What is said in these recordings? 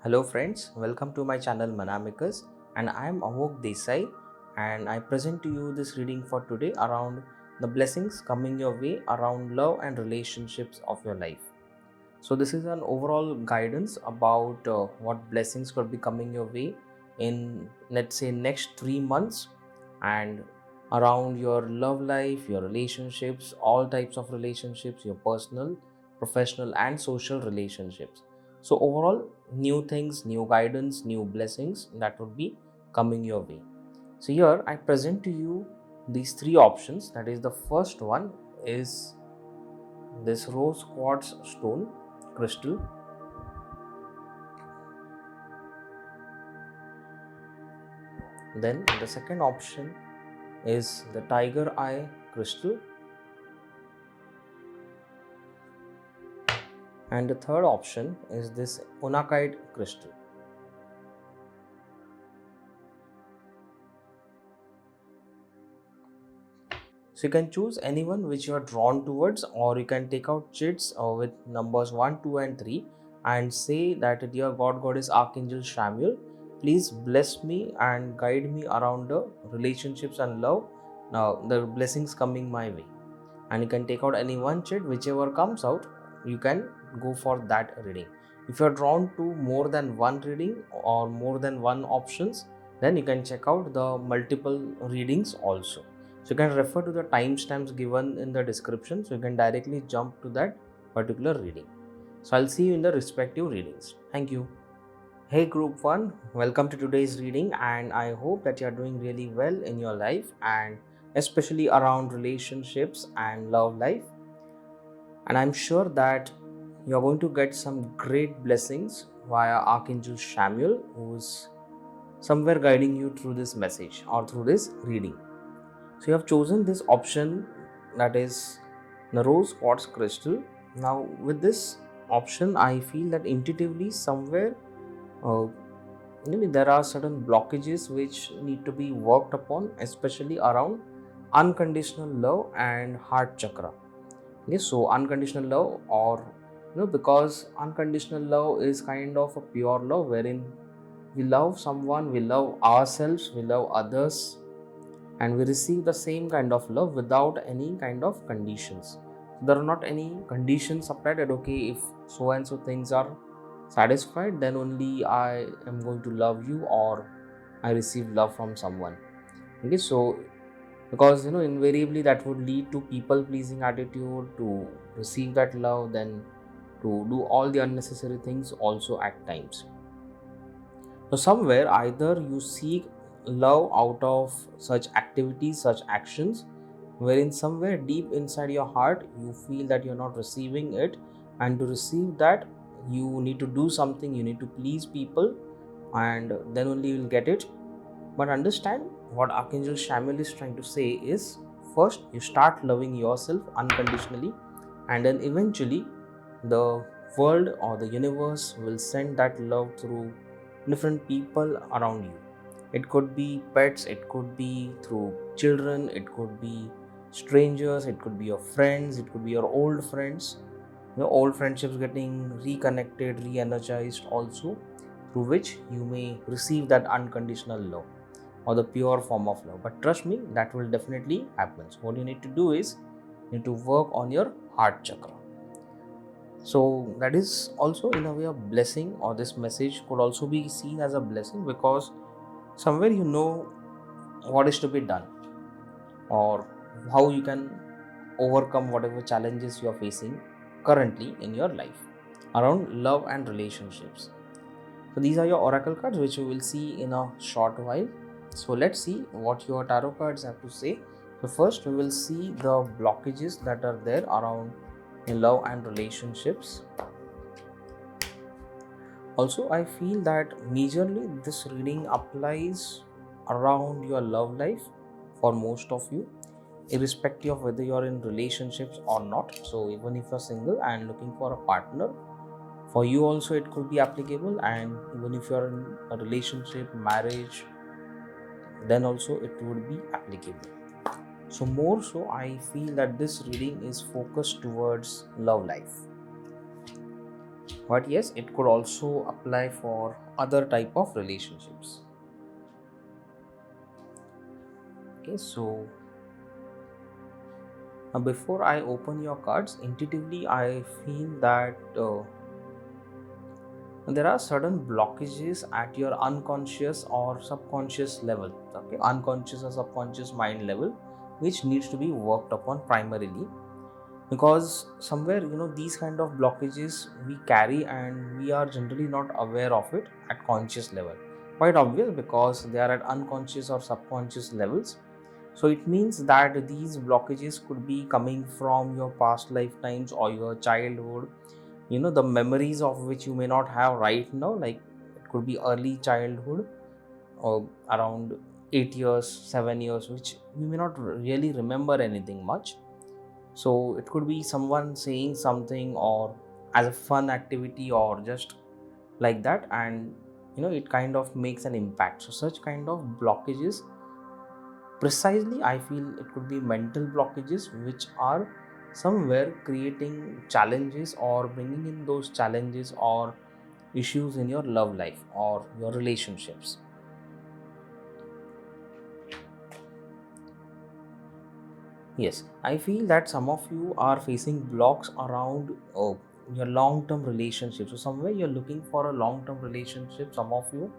Hello friends, welcome to my channel Mannamicus, and I am Amoggh Deesai, and I present to you this reading for today around the blessings coming your way around love and relationships of your life. So this is an overall guidance about what blessings could be coming your way in, let's say, next 3 months, and around your love life, your relationships, all types of relationships, your personal, professional and social relationships. So overall, new things, new guidance, new blessings that would be coming your way. So here I present to you these three options. That is, the first one is this rose quartz stone crystal. Then the second option is the tiger eye crystal, and the third option is this Unakite crystal. So you can choose anyone which you are drawn towards, or you can take out chits with numbers 1, 2 and 3 and say that, dear God, Goddess, Archangel Chamuel, please bless me and guide me around the relationships and love. Now the blessings coming my way. And you can take out any one chit, whichever comes out, you can go for that reading. If you are drawn to more than one reading or more than one options, then you can check out the multiple readings also. So you can refer to the timestamps given in the description, so you can directly jump to that particular reading. So I'll see you in the respective readings. Thank you. Hey group 1, welcome to today's reading, and I hope that you are doing really well in your life, and especially around relationships and love life. And I'm sure that you're going to get some great blessings via Archangel Chamuel, who's somewhere guiding you through this message or through this reading. So you have chosen this option, that is the rose quartz crystal. Now with this option, I feel that intuitively somewhere there are certain blockages which need to be worked upon, especially around unconditional love and heart chakra. Okay, so unconditional love, or because unconditional love is kind of a pure love wherein we love someone, we love ourselves, we love others, and we receive the same kind of love without any kind of conditions. There are not any conditions applied that, okay, if so and so things are satisfied, then only I am going to love you or I receive love from someone. Okay, so because invariably that would lead to people pleasing attitude, to receive that love, then to do all the unnecessary things also at times. So somewhere either you seek love out of such activities, such actions, wherein somewhere deep inside your heart you feel that you're not receiving it, and to receive that you need to do something, you need to please people, and then only you'll get it. But understand what Archangel Chamuel is trying to say is, first you start loving yourself unconditionally, and then eventually the world or the universe will send that love through different people around you. It could be pets, it could be through children, it could be strangers, it could be your friends, it could be your old friends. Old friendships getting reconnected, re-energized also, through which you may receive that unconditional love or the pure form of love. But trust me, that will definitely happen. So what you need to do is you need to work on your heart chakra. So that is also in a way a blessing, or this message could also be seen as a blessing, because somewhere you know what is to be done, or how you can overcome whatever challenges you are facing currently in your life around love and relationships. So these are your oracle cards, which you will see in a short while. So let's see what your tarot cards have to say. So first we will see the blockages that are there around in love and relationships. Also, I feel that majorly this reading applies around your love life for most of you, irrespective of whether you're in relationships or not. So even if you're single and looking for a partner, for you also it could be applicable, and even if you're in a relationship, marriage, then also it would be applicable. So more so, I feel that this reading is focused towards love life. But yes, it could also apply for other type of relationships. Okay, so before I open your cards, intuitively I feel that there are certain blockages at your unconscious or subconscious level, okay, unconscious or subconscious mind level, which needs to be worked upon primarily, because somewhere these kind of blockages we carry and we are generally not aware of it at conscious level. Quite obvious, because they are at unconscious or subconscious levels. So it means that these blockages could be coming from your past lifetimes or your childhood, the memories of which you may not have right now, like it could be early childhood or around 8 years, 7 years, which you may not really remember anything much. So it could be someone saying something or as a fun activity or just like that, and it kind of makes an impact. So such kind of blockages, precisely I feel it could be mental blockages which are somewhere creating challenges or bringing in those challenges or issues in your love life or your relationships. Yes, I feel that some of you are facing blocks around your long term relationship. So, somewhere you're looking for a long term relationship, some of you,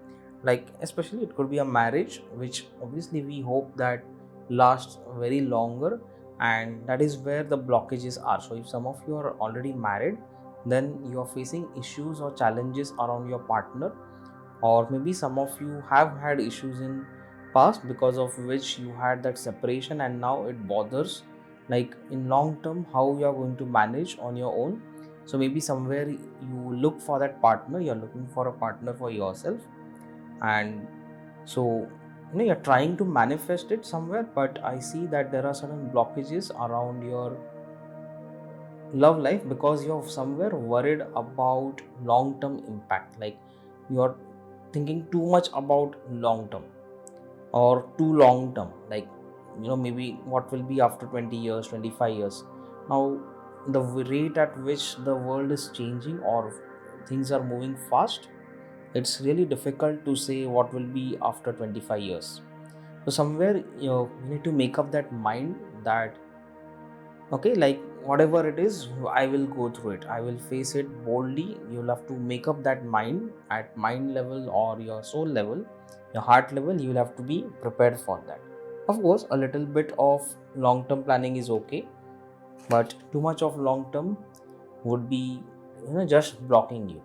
like especially it could be a marriage, which obviously we hope that lasts very longer, and that is where the blockages are. So, if some of you are already married, then you are facing issues or challenges around your partner, or maybe some of you have had issues in past because of which you had that separation and now it bothers, like in long term how you are going to manage on your own. So maybe somewhere you look for that partner, you're looking for a partner for yourself, and so you're trying to manifest it somewhere, but I see that there are certain blockages around your love life because you're somewhere worried about long term impact, like you're thinking too much about long term or too long term, like maybe what will be after 20 years, 25 years. Now the rate at which the world is changing or things are moving fast, it's really difficult to say what will be after 25 years. So somewhere you need to make up that mind that okay, like whatever it is, I will go through it, I will face it boldly. You'll have to make up that mind at mind level or your soul level, your heart level. You will have to be prepared for that. Of course, a little bit of long term planning is okay, but too much of long term would be just blocking you.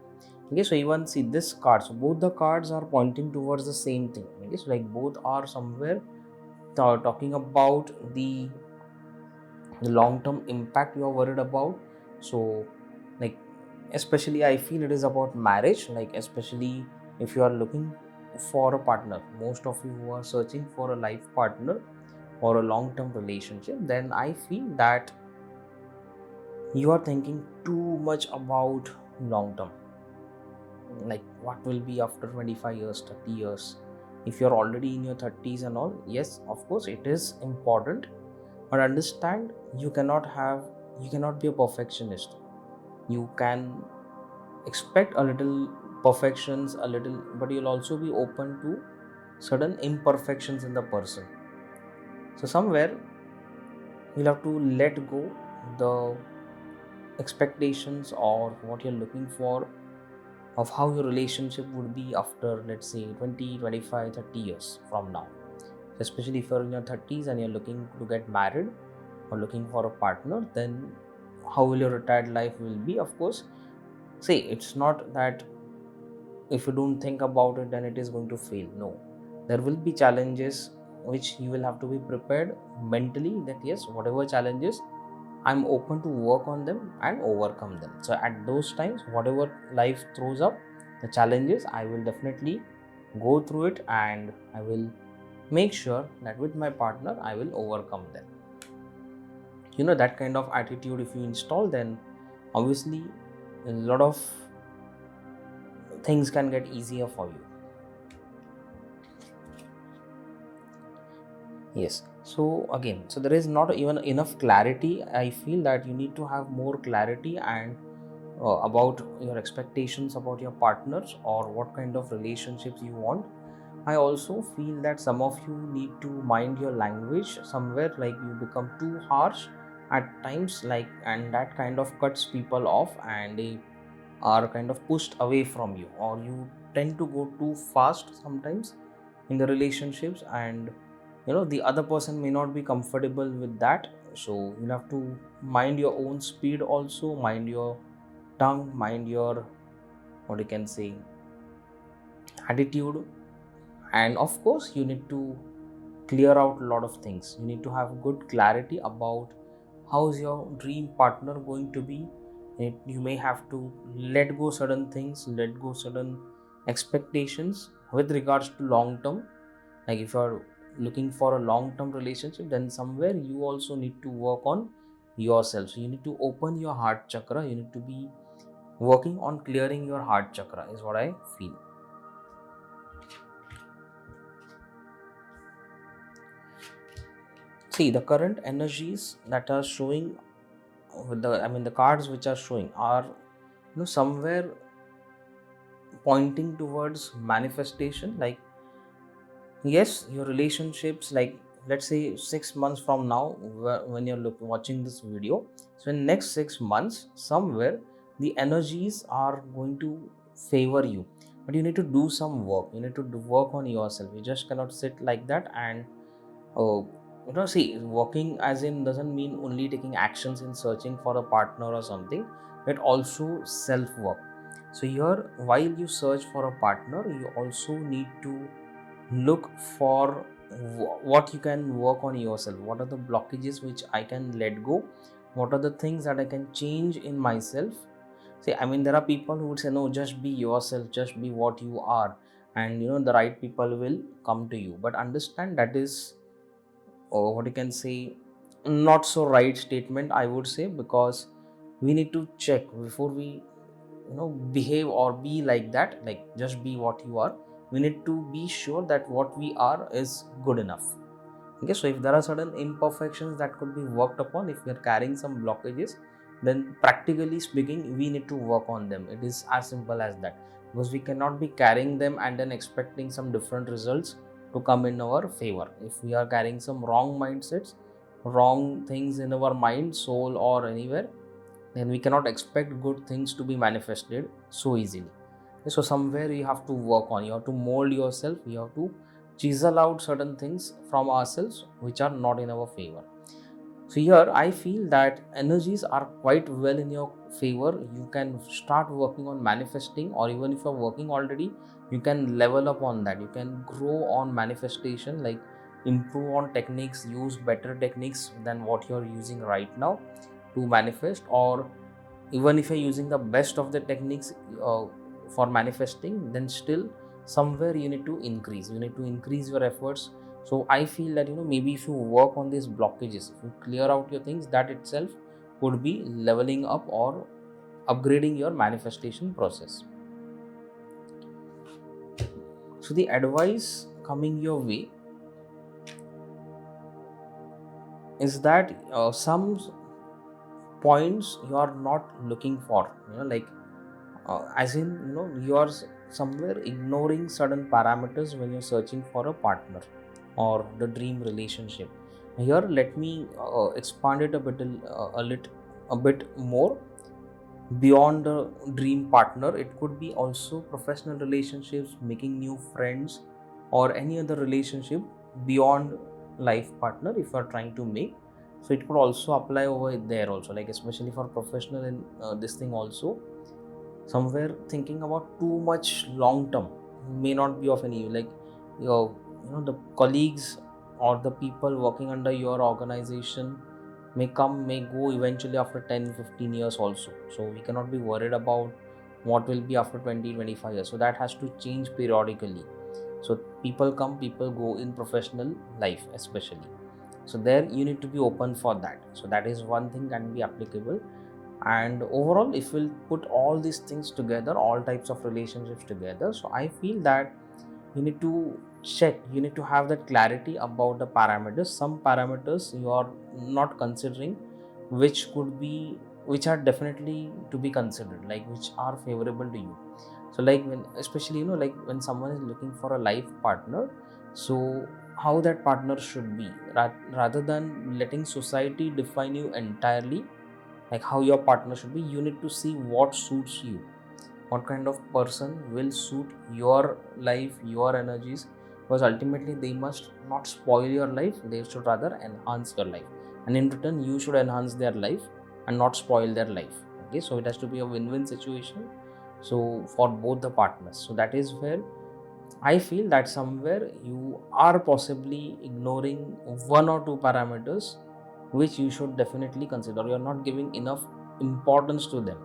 Okay, so even see this card, so both the cards are pointing towards the same thing. Okay, so like both are somewhere talking about the long term impact you are worried about. So like especially I feel it is about marriage, like especially if you are looking for a partner, most of you who are searching for a life partner or a long term relationship, then I feel that you are thinking too much about long term, like what will be after 25 years, 30 years. If you're already in your 30s and all, yes, of course it is important, but understand you cannot be a perfectionist. You can expect a little perfections, a little, but you'll also be open to certain imperfections in the person. So somewhere you'll have to let go the expectations or what you're looking for of how your relationship would be after, let's say, 20, 25, 30 years from now. Especially if you're in your 30s and you're looking to get married or looking for a partner, then how will your retired life will be? Of course, say it's not that if you don't think about it then it is going to fail. No, there will be challenges which you will have to be prepared mentally that yes, whatever challenges, I'm open to work on them and overcome them. So at those times, whatever life throws up, the challenges, I will definitely go through it and I will make sure that with my partner I will overcome them. That kind of attitude if you install, then obviously a lot of things can get easier for you. Yes, so again, there is not even enough clarity. I feel that you need to have more clarity and about your expectations about your partners or what kind of relationships you want. I also feel that some of you need to mind your language somewhere, like you become too harsh at times, like, and that kind of cuts people off and they are kind of pushed away from you, or you tend to go too fast sometimes in the relationships, and the other person may not be comfortable with that. So you'll have to mind your own speed, also mind your tongue, mind your, what you can say, attitude. And of course you need to clear out a lot of things. You need to have good clarity about how's your dream partner going to be. You may have to let go certain things, let go certain expectations with regards to long term. Like if you're looking for a long term relationship, then somewhere you also need to work on yourself. So you need to open your heart chakra. You need to be working on clearing your heart chakra, is what I feel. See, the current energies that are showing with the cards which are showing are somewhere pointing towards manifestation. Like, yes, your relationships, like, let's say 6 months from now, when you're watching this video, so in next 6 months somewhere the energies are going to favor you, but you need to do some work. You need to work on yourself. You just cannot sit like that and see, working as in doesn't mean only taking actions in searching for a partner or something, but also self work. So here, while you search for a partner, you also need to look for what you can work on yourself. What are the blockages which I can let go? What are the things that I can change in myself? See, there are people who would say, no, just be yourself, just be what you are, and the right people will come to you. But understand that is, or what you can say, not so right statement, I would say, because we need to check before we behave or be like that. Like, just be what you are. We need to be sure that what we are is good enough. Okay, so if there are certain imperfections that could be worked upon, if we are carrying some blockages, then practically speaking we need to work on them. It is as simple as that, because we cannot be carrying them and then expecting some different results to come in our favor. If we are carrying some wrong mindsets, wrong things in our mind, soul, or anywhere, then we cannot expect good things to be manifested so easily. So somewhere you have to work on, you have to mold yourself, you have to chisel out certain things from ourselves which are not in our favor. So here I feel that energies are quite well in your favor. You can start working on manifesting, or even if you're working already, you can level up on that. You can grow on manifestation, like improve on techniques, use better techniques than what you're using right now to manifest. Or even if you're using the best of the techniques for manifesting, then still somewhere you need to increase your efforts. So I feel that maybe if you work on these blockages, if you clear out your things, that itself could be leveling up or upgrading your manifestation process. So the advice coming your way is that some points you are not looking for, like as in you are somewhere ignoring certain parameters when you're searching for a partner or the dream relationship. Here let me expand it a bit more. Beyond a dream partner, it could be also professional relationships, making new friends, or any other relationship beyond life partner if you are trying to make. So it could also apply over there also, like especially for professional in this thing also. Somewhere thinking about too much long term may not be of any use. Like your the colleagues or the people working under your organization may come, may go eventually after 10-15 years also. So we cannot be worried about what will be after 20-25 years. So that has to change periodically. So people come, people go in professional life especially. So there you need to be open for that. So that is one thing can be applicable. And overall, if we'll put all these things together, all types of relationships together, so I feel that you need to check, you need to have that clarity about the parameters. Some parameters you are not considering, which could be which are definitely to be considered, like which are favorable to you. So like when, especially like when someone is looking for a life partner, so how that partner should be, rather than letting society define you entirely, like how your partner should be, you need to see what suits you, what kind of person will suit your life, your energies, because ultimately they must not spoil your life, they should rather enhance your life, and in return you should enhance their life and not spoil their life. Okay, so it has to be a win-win situation, so for both the partners. So that is where I feel that somewhere you are possibly ignoring one or two parameters which you should definitely consider. You're not giving enough importance to them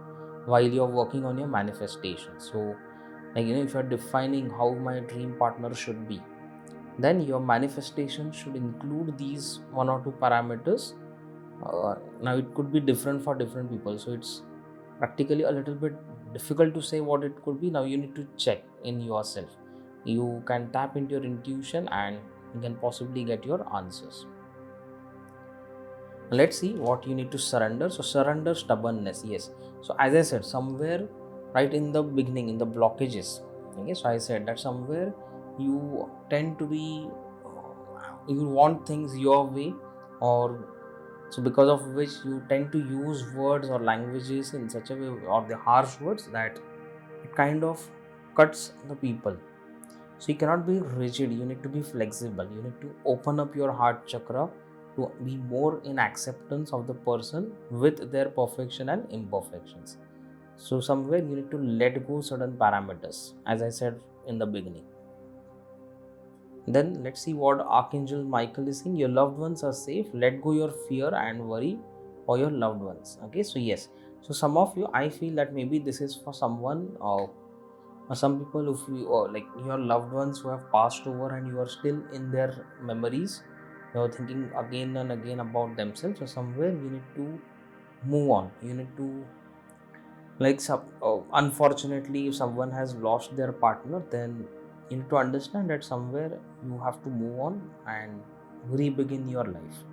while you're working on your manifestation. So, like, if you're defining how my dream partner should be, then your manifestation should include these one or two parameters. Now, it could be different for different people, so it's practically a little bit difficult to say what it could be. Now, you need to check in yourself. You can tap into your intuition and you can possibly get your answers. Let's see what you need to surrender. So surrender stubbornness. Yes, so as I said, somewhere right in the beginning, in the blockages, okay, so I said that somewhere you tend to be you want things your way, or so because of which you tend to use words or languages in such a way, or the harsh words, that it kind of cuts the people. So you cannot be rigid, you need to be flexible, you need to open up your heart chakra to be more in acceptance of the person with their perfection and imperfections. So somewhere you need to let go certain parameters, as I said in the beginning. Then let's see what Archangel Michael is saying. Your loved ones are safe. Let go your fear and worry for your loved ones. Okay, so yes. So some of you, I feel that maybe this is for someone, or some people, if you like your loved ones who have passed over and you are still in their memories, you're thinking again and again about themselves. So somewhere you need to move on. You need to, like, unfortunately, if someone has lost their partner, then you need to understand that somewhere you have to move on and re-begin your life.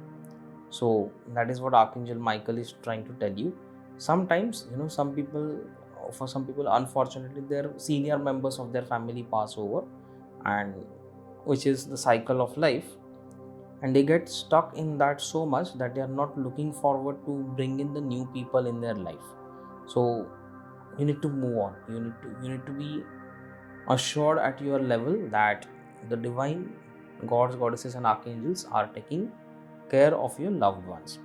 So that is what Archangel Michael is trying to tell you. Sometimes, some people, for some people, unfortunately, their senior members of their family pass over, and which is the cycle of life, and they get stuck in that so much that they are not looking forward to bring in the new people in their life. So you need to move on. You need to be assured at your level that the divine gods, goddesses, and archangels are taking care of your loved ones.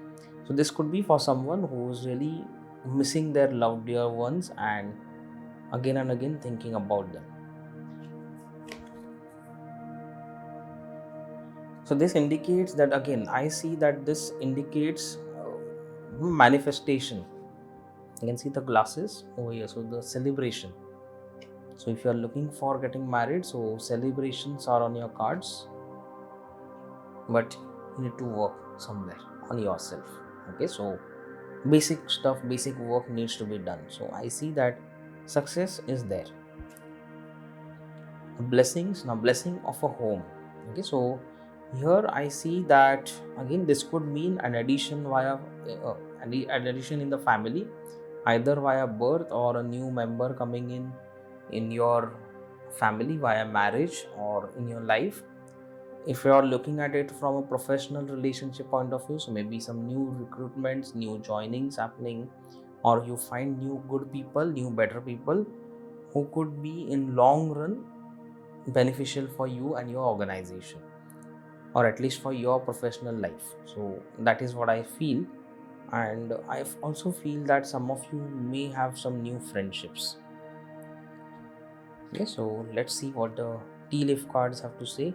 So this could be for someone who's really missing their loved dear ones and again thinking about them. So this indicates that, again, I see that this indicates manifestation. You can see the glasses over here, so the celebration. So if you are looking for getting married, so celebrations are on your cards, but you need to work somewhere on yourself. Okay, so basic stuff, basic work needs to be done. So I see that success is there. Blessings, now blessing of a home. Okay, so here I see that, again, this could mean an addition via an addition in the family, either via birth or a new member coming in your family via marriage or in your life. If you are looking at it from a professional relationship point of view, so maybe some new recruitments, new joinings happening, or you find new good people, new better people who could be in long run beneficial for you and your organization, or at least for your professional life. So that is what I feel. And I also feel that some of you may have some new friendships. Okay, so let's see what the tea leaf cards have to say.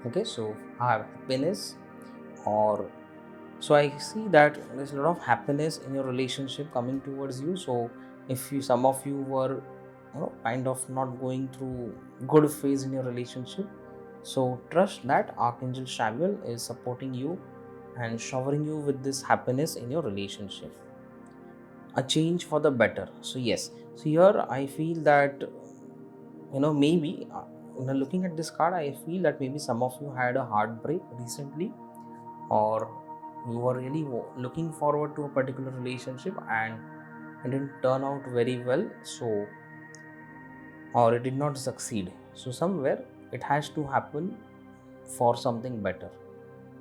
Okay, so I have happiness, or so I see that there's a lot of happiness in your relationship coming towards you. So if you, some of you were kind of not going through good phase in your relationship, so trust that Archangel Chamuel is supporting you and showering you with this happiness in your relationship, a change for the better. So yes, so here I feel that maybe looking at this card, I feel that maybe some of you had a heartbreak recently, or you were really looking forward to a particular relationship and it didn't turn out very well, so, or it did not succeed. So somewhere it has to happen for something better.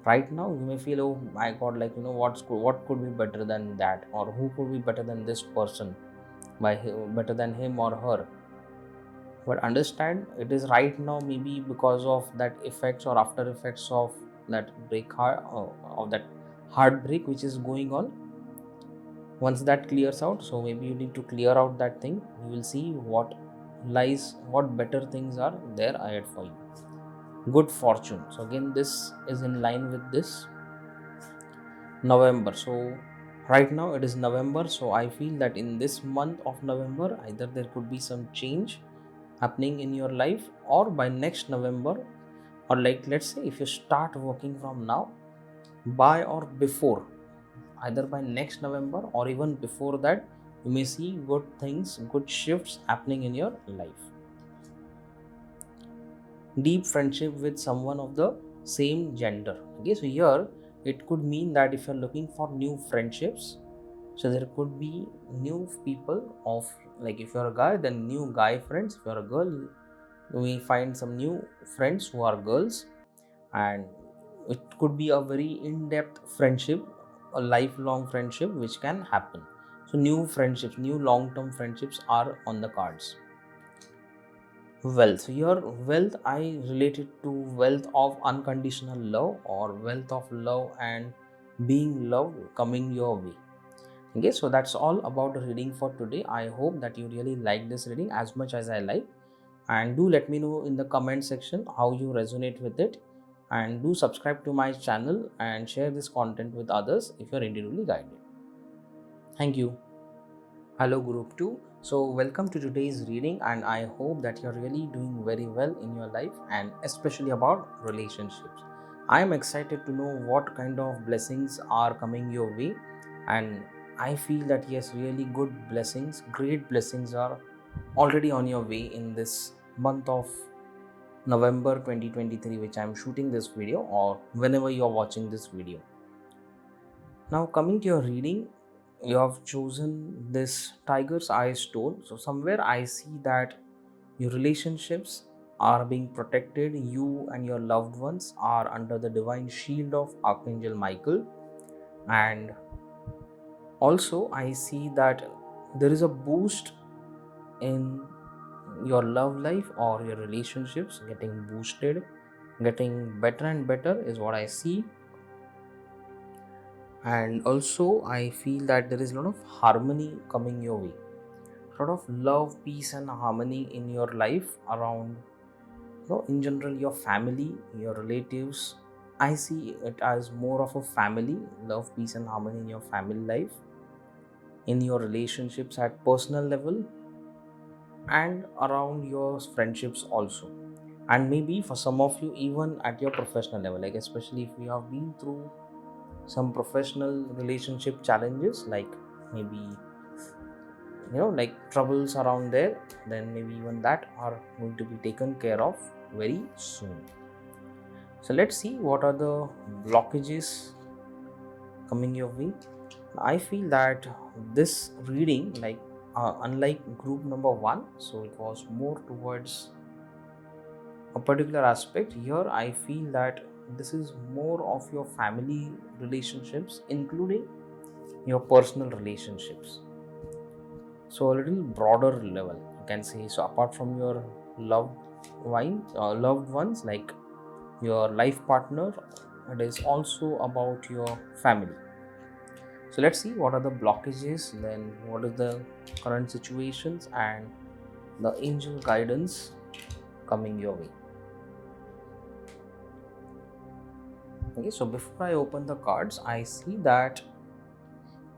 Right now you may feel, oh my god, like what could be better than that, or who could be better than this person, better than him or her. But understand, it is right now maybe because of that effects or after effects of that of that heartbreak which is going on. Once that clears out, so maybe you need to clear out that thing, you will see what better things are there ahead for you. Good fortune. So again, this is in line with this November. So right now it is November, so I feel that in this month of November, either there could be some change happening in your life, or by next November, or like let's say if you start working from now, by or before, either by next November or even before that, you may see good things, good shifts happening in your life. Deep friendship with someone of the same gender. Okay, so here it could mean that if you're looking for new friendships, so there could be new people of, like if you're a guy, then new guy friends. If you're a girl, you may find some new friends who are girls, and it could be a very in-depth friendship, a lifelong friendship which can happen. So new friendships, new long-term friendships are on the cards. Wealth. So your wealth, I related to wealth of unconditional love, or wealth of love and being loved coming your way. Okay, so that's all about the reading for today. I hope that you really like this reading as much as I like, and do let me know in the comment section how you resonate with it, and do subscribe to my channel and share this content with others if you're individually guided. Thank you. Hello group 2. So welcome to today's reading, and I hope that you're really doing very well in your life, and especially about relationships. I am excited to know what kind of blessings are coming your way, and I feel that yes, really good blessings, great blessings are already on your way in this month of November 2023, which I am shooting this video, or whenever you are watching this video. Now coming to your reading, you have chosen this tiger's eye stone. So somewhere I see that your relationships are being protected, you and your loved ones are under the divine shield of Archangel Michael, and also I see that there is a boost in your love life, or your relationships getting boosted, getting better and better is what I see. And also I feel that there is a lot of harmony coming your way, a lot of love, peace and harmony in your life around, in general, your family, your relatives. I see it as more of a family, love, peace and harmony in your family life, in your relationships at personal level, and around your friendships also, and maybe for some of you even at your professional level, like especially if you have been through some professional relationship challenges, like maybe like troubles around there, then maybe even that are going to be taken care of very soon. So let's see what are the blockages coming your way. I feel that this reading, like unlike group number 1, so it was more towards a particular aspect. Here I feel that this is more of your family relationships, including your personal relationships. So a little broader level, you can say. So apart from your loved ones, like your life partner, it is also about your family. So let's see what are the blockages, then what is the current situations, and the angel guidance coming your way. Okay, so before I open the cards, I see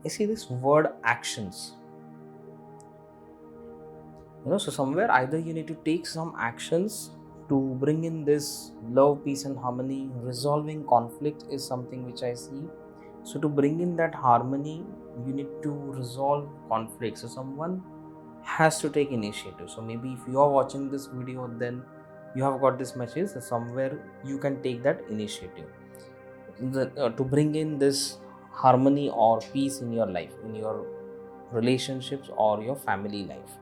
this word actions. So somewhere either you need to take some actions to bring in this love, peace and harmony. Resolving conflict is something which I see. So to bring in that harmony, you need to resolve conflict. So someone has to take initiative. So maybe if you are watching this video, then you have got this message. So somewhere you can take that initiative to bring in this harmony or peace in your life, in your relationships or your family life.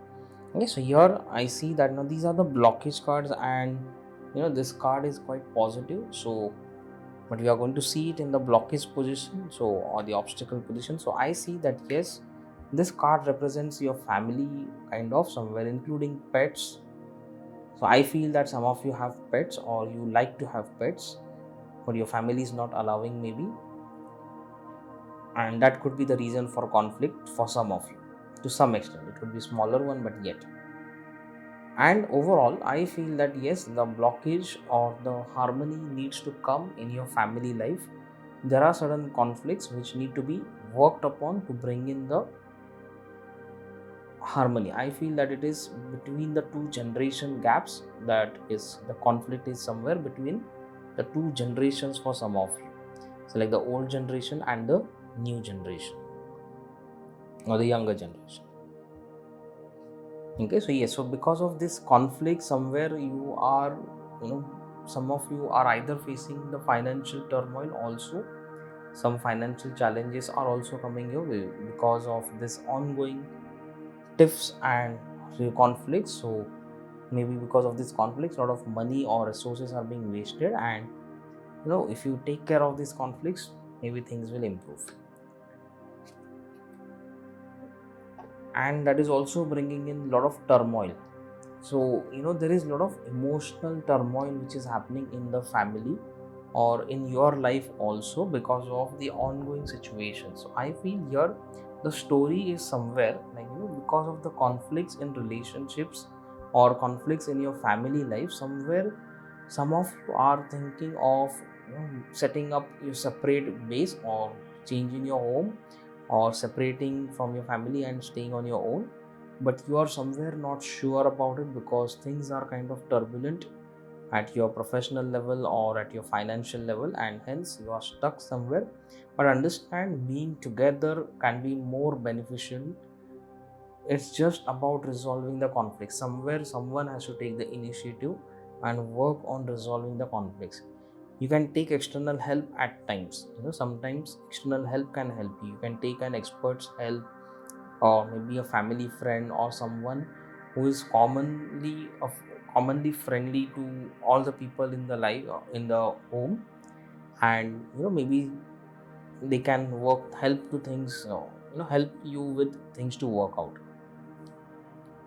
Okay, so here I see that now these are the blockage cards, and this card is quite positive. So but we are going to see it in the blockage position, so or the obstacle position. So I see that yes, this card represents your family kind of somewhere, including pets. So I feel that some of you have pets or you like to have pets, but your family is not allowing maybe, and that could be the reason for conflict for some of you. To some extent it could be smaller one, but yet. And overall I feel that yes, the blockage or the harmony needs to come in your family life. There are certain conflicts which need to be worked upon to bring in the harmony. I feel that it is between the two generation gaps, that is the conflict is somewhere between the two generations for some of you. So like the old generation and the new generation or the younger generation. Okay, so yes, so because of this conflict, somewhere you are, some of you are either facing the financial turmoil also. Some financial challenges are also coming your way because of this ongoing tiffs and conflicts. So maybe because of this conflicts, a lot of money or resources are being wasted, and if you take care of these conflicts, maybe things will improve. And that is also bringing in a lot of turmoil. So there is a lot of emotional turmoil which is happening in the family or in your life also because of the ongoing situation. So I feel here the story is somewhere like because of the conflicts in relationships or conflicts in your family life, somewhere some of you are thinking of setting up your separate base or changing your home or separating from your family and staying on your own, but you are somewhere not sure about it because things are kind of turbulent at your professional level or at your financial level, and hence you are stuck somewhere. But understand, being together can be more beneficial. It's just about resolving the conflict. Somewhere someone has to take the initiative and work on resolving the conflicts. You can take external help at times. Sometimes external help can help you. You can take an expert's help, or maybe a family friend or someone who is commonly friendly to all the people in the life in the home, and maybe they can help to things, help you with things to work out.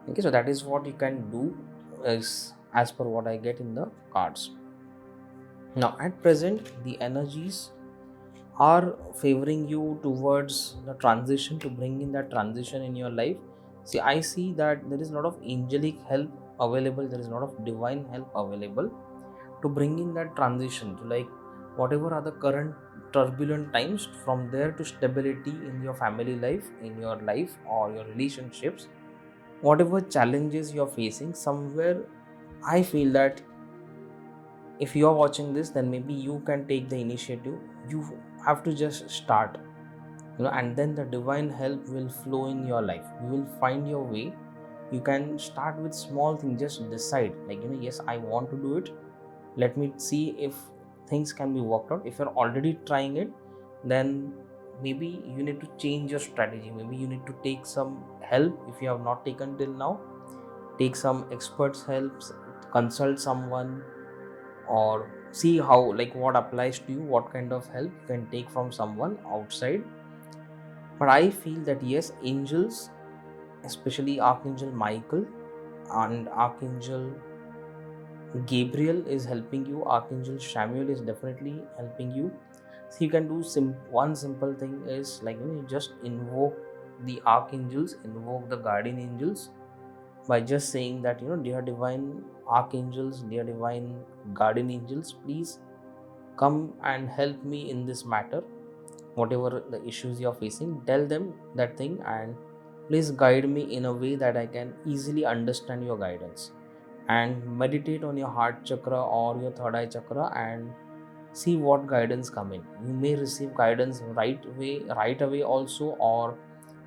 Okay, so that is what you can do, is as per what I get in the cards. Now at present the energies are favoring you towards the transition, to bring in that transition in your life. See, I see that there is a lot of angelic help available, there is a lot of divine help available to bring in that transition to like whatever are the current turbulent times, from there to stability in your family life, in your life or your relationships. Whatever challenges you're facing, somewhere I feel that if you are watching this, then maybe you can take the initiative. You have to just start, and then the divine help will flow in your life. You will find your way. You can start with small things. Just decide like, yes, I want to do it. Let me see if things can be worked out. If you're already trying it, then maybe you need to change your strategy. Maybe you need to take some help. If you have not taken till now, take some experts helps, consult someone, or see how, like, what applies to you, what kind of help you can take from someone outside. But I feel that yes, angels, especially Archangel Michael and Archangel Gabriel is helping you. Archangel Chamuel is definitely helping you. So you can do one simple thing is like, you just invoke the archangels, invoke the guardian angels by just saying that, dear divine archangels, dear divine guardian angels, please come and help me in this matter. Whatever the issues you're facing, tell them that thing, and please guide me in a way that I can easily understand your guidance. And meditate on your heart chakra or your third eye chakra and see what guidance come in. You may receive guidance right away also, or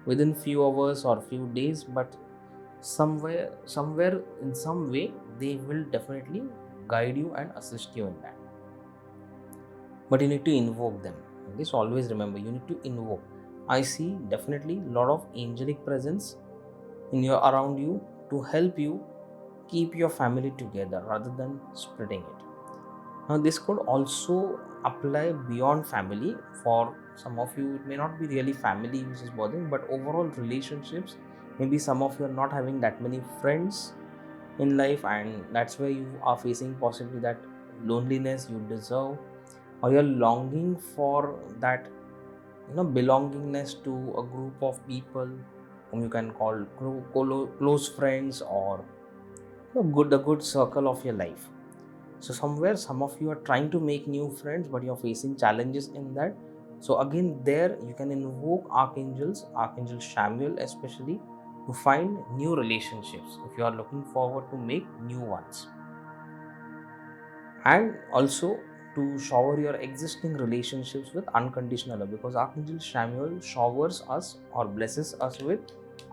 within few hours or few days, but somewhere in some way they will definitely guide you and assist you in that. But you need to invoke them. This always remember, you need to invoke. I see definitely a lot of angelic presence in your around you to help you keep your family together rather than splitting it. Now this could also apply beyond family. For some of you it may not be really family which is bothering, but overall relationships. Maybe some of you are not having that many friends in life, and that's where you are facing possibly that loneliness you deserve, or you're longing for that belongingness to a group of people whom you can call close friends, or the good circle of your life. So somewhere some of you are trying to make new friends, but you're facing challenges in that. So again, there you can invoke archangels, Archangel Chamuel especially, to find new relationships if you are looking forward to make new ones, and also to shower your existing relationships with unconditional love, because Archangel Chamuel showers us or blesses us with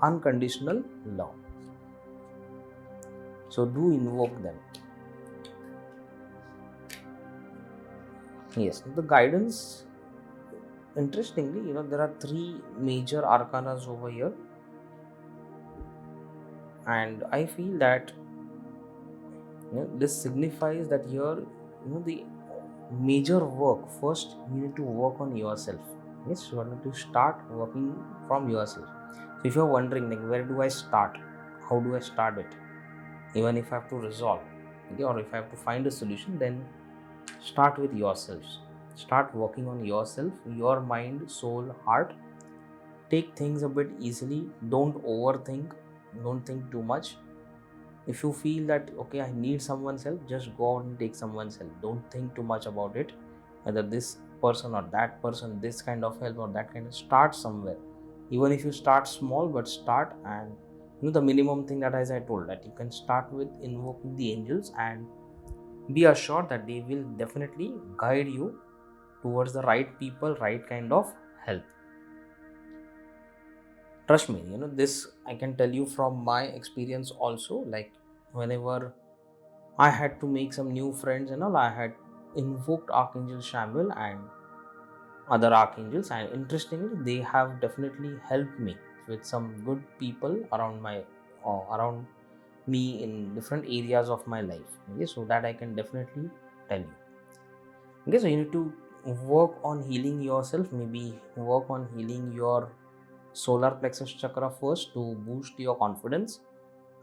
unconditional love. So do invoke them. Yes, the guidance, interestingly, there are three major arcanas over here, and I feel that this signifies that here, the major work first you need to work on yourself. Yes, you need to start working from yourself. So if you're wondering, like, where do I start, how do I start it, even if I have to resolve, okay, or if I have to find a solution, then start with yourselves. Start working on yourself, your mind, soul, heart. Take things a bit easily. Don't overthink. Don't think too much. If you feel that, okay, I need someone's help, just go out and take someone's help. Don't think too much about it, whether this person or that person, this kind of help or that kind of. Start somewhere. Even if you start small, but start. And the minimum thing that, as I told, that you can start with invoking the angels, and be assured that they will definitely guide you towards the right people, right kind of help. Trust me, this I can tell you from my experience also. Like, whenever I had to make some new friends and all, I had invoked Archangel Chamuel and other archangels, and interestingly, they have definitely helped me with some good people around me in different areas of my life. Okay, so that I can definitely tell you. Okay, so you need to work on healing yourself. Maybe work on healing your solar plexus chakra first to boost your confidence,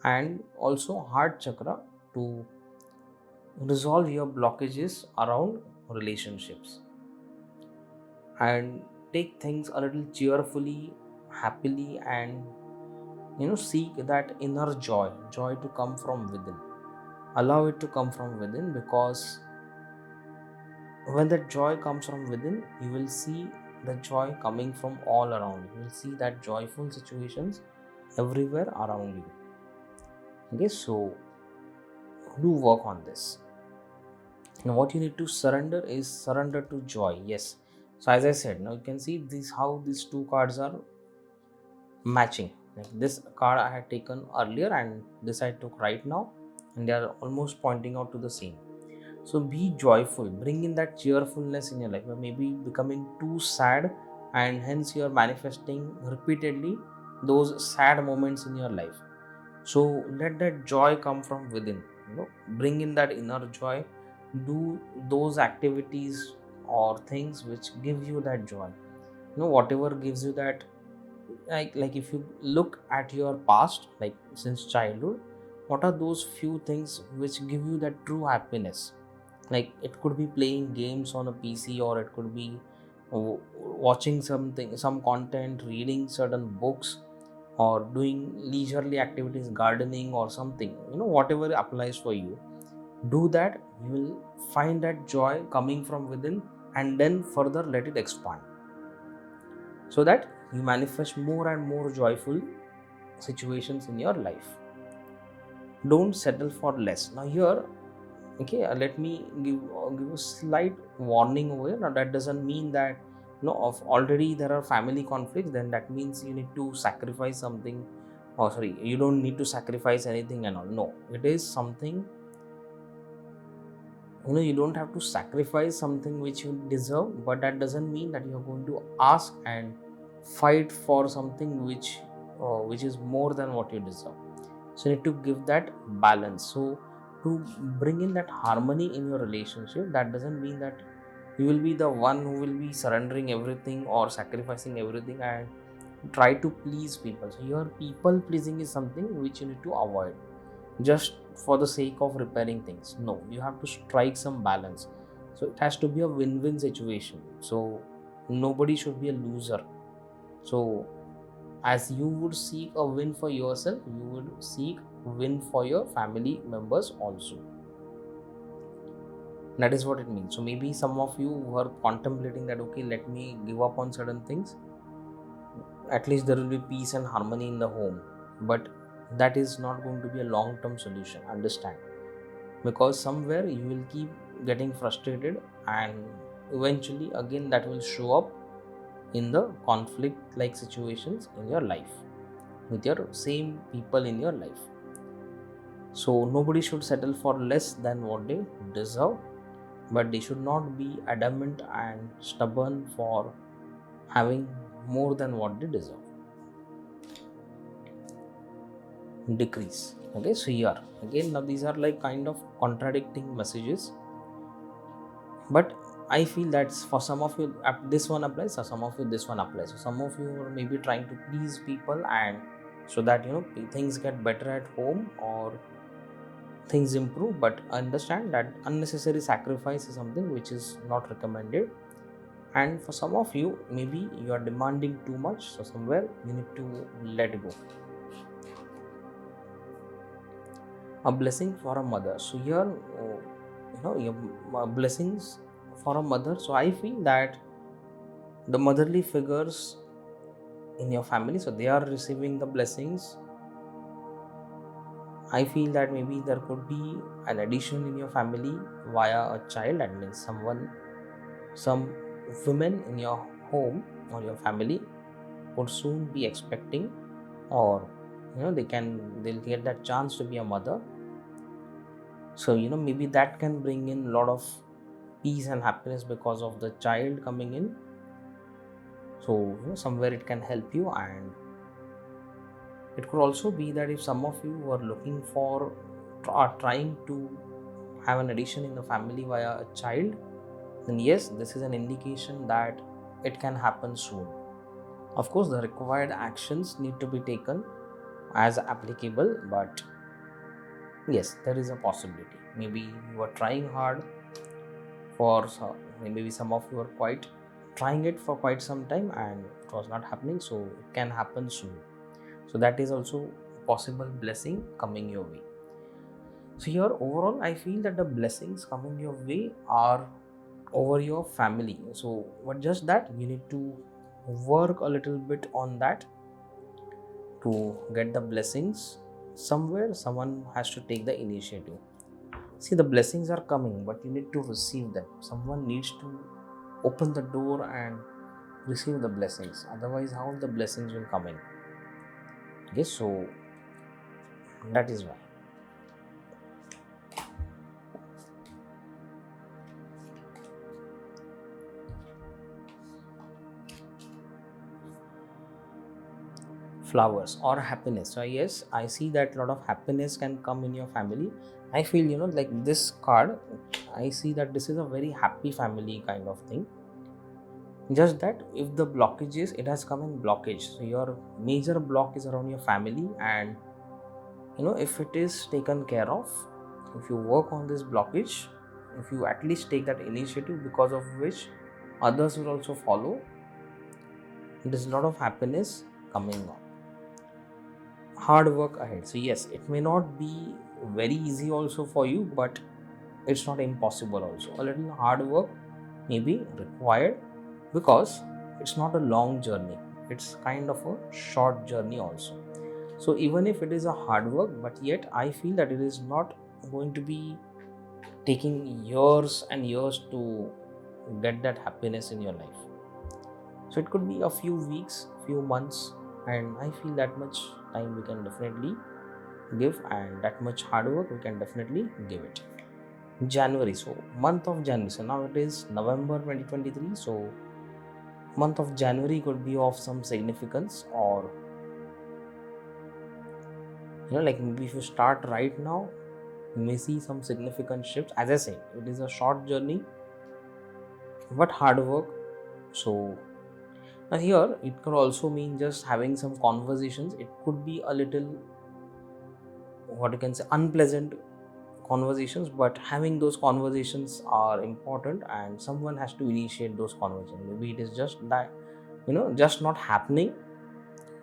and also heart chakra to resolve your blockages around relationships, and take things a little cheerfully, happily, and seek that inner joy to come from within. Allow it to come from within, because when that joy comes from within, you will see the joy coming from all around you. You will see that joyful situations everywhere around you. Okay, so do work on this. Now what you need to surrender is surrender to joy. Yes, so as I said, now you can see this, how these two cards are matching. Like, this card I had taken earlier and this I took right now, and they are almost pointing out to the same. So be joyful, bring in that cheerfulness in your life. You may be becoming too sad, and hence you are manifesting repeatedly those sad moments in your life. So let that joy come from within. Bring in that inner joy. Do those activities or things which give you that joy. Whatever gives you that, like if you look at your past, like since childhood, what are those few things which give you that true happiness? Like, it could be playing games on a PC, or it could be watching some content, reading certain books, or doing leisurely activities, gardening or something. Whatever applies for you, do that. You will find that joy coming from within, and then further let it expand, so that you manifest more and more joyful situations in your life. Don't settle for less. Now here, okay, let me give a slight warning over here. Now that doesn't mean that of already there are family conflicts, then that means you need to sacrifice something. Oh sorry, you don't need to sacrifice anything and all. No, it is something, you don't have to sacrifice something which you deserve, but that doesn't mean that you're going to ask and fight for something which is more than what you deserve. So you need to give that balance. So to bring in that harmony in your relationship, that doesn't mean that you will be the one who will be surrendering everything or sacrificing everything and try to please people. So your people pleasing is something which you need to avoid just for the sake of repairing things. No, you have to strike some balance. So it has to be a win-win situation. So nobody should be a loser. So as you would seek a win for yourself, you would seek win for your family members also. That is what it means. So maybe some of you were contemplating that, okay, let me give up on certain things. At least there will be peace and harmony in the home. But that is not going to be a long-term solution, understand, because somewhere you will keep getting frustrated and eventually again that will show up in the conflict like situations in your life with your same people in your life. So nobody should settle for less than what they deserve, but they should not be adamant and stubborn for having more than what they deserve. Decrease. Okay, so here again, now these are like kind of contradicting messages, but I feel that for some of you this one applies, for some of you this one applies. So some of you are maybe trying to please people and so that things get better at home or things improve, but understand that unnecessary sacrifice is something which is not recommended. And for some of you, maybe you are demanding too much, so somewhere you need to let go. A blessing for a mother. So here, your blessings for a mother. So I feel that the motherly figures in your family, so they are receiving the blessings. I feel that maybe there could be an addition in your family via a child. That means some women in your home or your family would soon be expecting, or they'll get that chance to be a mother. So maybe that can bring in a lot of peace and happiness because of the child coming in. So somewhere it can help you. And it could also be that if some of you are looking for are trying to have an addition in the family via a child, then yes, this is an indication that it can happen soon. Of course, the required actions need to be taken as applicable, but yes, there is a possibility. Maybe you are trying hard for maybe some of you are quite trying it for quite some time and it was not happening, so it can happen soon. So that is also possible blessing coming your way. So here overall I feel that the blessings coming your way are over your family. So but just that you need to work a little bit on that to get the blessings. Somewhere someone has to take the initiative. See, the blessings are coming, but you need to receive them. Someone needs to open the door and receive the blessings. Otherwise, how the blessings will come in? Okay, so that is why. Flowers or happiness. So yes, I see that a lot of happiness can come in your family. I feel like this card, I see that this is a very happy family kind of thing. Just that if the blockage is, it has come in blockage. So your major block is around your family, and if it is taken care of, if you work on this blockage, if you at least take that initiative, because of which others will also follow, there's a lot of happiness coming on. Hard work ahead. So yes, it may not be very easy also for you, but it's not impossible also. A little hard work may be required because it's not a long journey, it's kind of a short journey also. So even if it is a hard work, but yet I feel that it is not going to be taking years and years to get that happiness in your life. So it could be a few weeks, few months, and I feel that much time we can definitely give, and that much hard work we can definitely give it. January, so month of January. So now it is November 2023. So month of January could be of some significance, or like maybe if you start right now, you may see some significant shifts. As I said, it is a short journey, but hard work. So now here it could also mean just having some conversations. It could be a little, what you can say, unpleasant conversations, but having those conversations are important, and someone has to initiate those conversations. Maybe it is just that, just not happening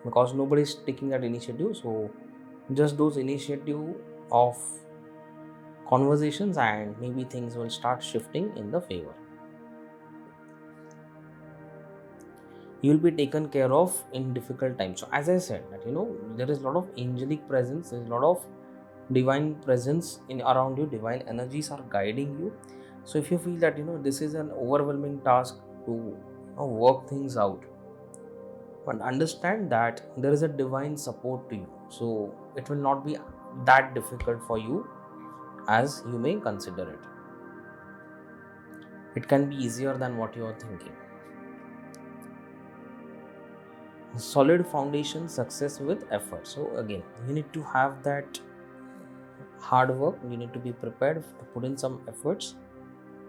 because nobody is taking that initiative. So just those initiative of conversations, and maybe things will start shifting in the favor. You will be taken care of in difficult times. So as I said that there is a lot of angelic presence, there is a lot of divine presence in around you, divine energies are guiding you. So if you feel that this is an overwhelming task to work things out, but understand that there is a divine support to you, so it will not be that difficult for you as you may consider it. It can be easier than what you are thinking. Solid foundation, success with effort. So again, you need to have that hard work, you need to be prepared to put in some efforts.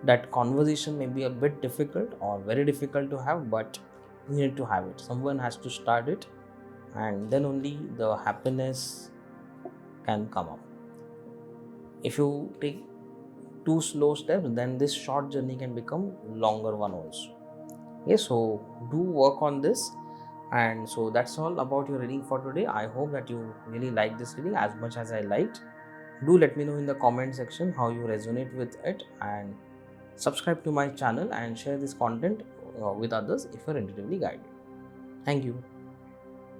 That conversation may be a bit difficult or very difficult to have, but you need to have it. Someone has to start it, and then only the happiness can come up. If you take two slow steps, then this short journey can become longer one also. Okay, so do work on this. And so that's all about your reading for today. I hope that you really like this reading as much as I liked. Do let me know in the comment section how you resonate with it, and subscribe to my channel and share this content with others if you're intuitively guided. Thank you.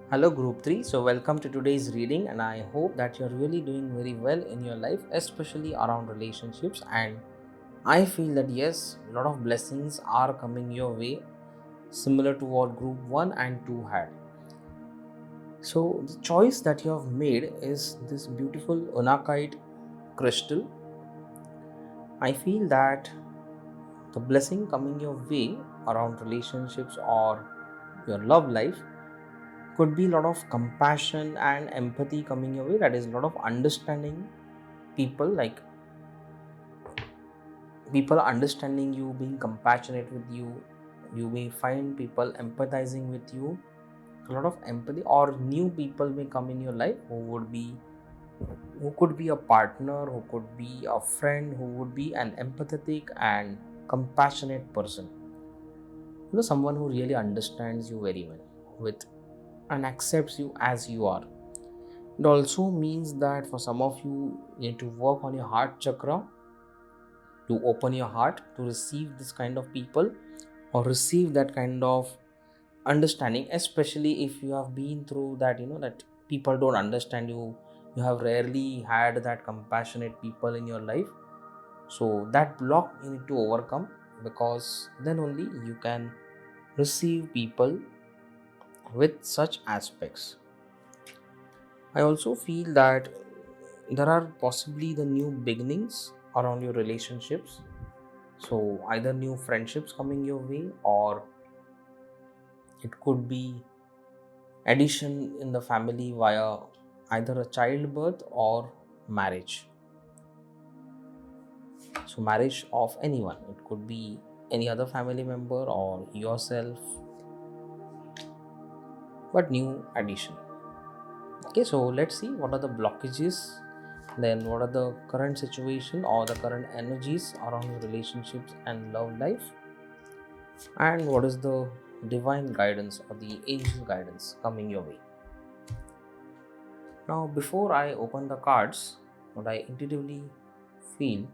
Hello group 3. So welcome to today's reading, and I hope that you're really doing very well in your life, especially around relationships. And I feel that yes, a lot of blessings are coming your way, similar to what group 1 and 2 had. So the choice that you have made is this beautiful Unakite crystal. I feel that the blessing coming your way around relationships or your love life could be a lot of compassion and empathy coming your way. That is a lot of understanding people, like people understanding you, being compassionate with you. You may find people empathizing with you, a lot of empathy, or new people may come in your life who could be a partner, who could be a friend, who would be an empathetic and compassionate person. Someone who really understands you very well with and accepts you as you are. It also means that for some of you, you need to work on your heart chakra to open your heart to receive this kind of people or receive that kind of understanding, especially if you have been through that, that people don't understand you. You have rarely had that compassionate people in your life. So that block you need to overcome, because then only you can receive people with such aspects. I also feel that there are possibly the new beginnings around your relationships. So either new friendships coming your way, or it could be addition in the family via either a childbirth or marriage. So marriage of anyone, it could be any other family member or yourself, but new addition. Okay, so let's see what are the blockages, then what are the current situation or the current energies around your relationships and love life, and what is the divine guidance or the angel guidance coming your way. Now before I open the cards, what I intuitively feel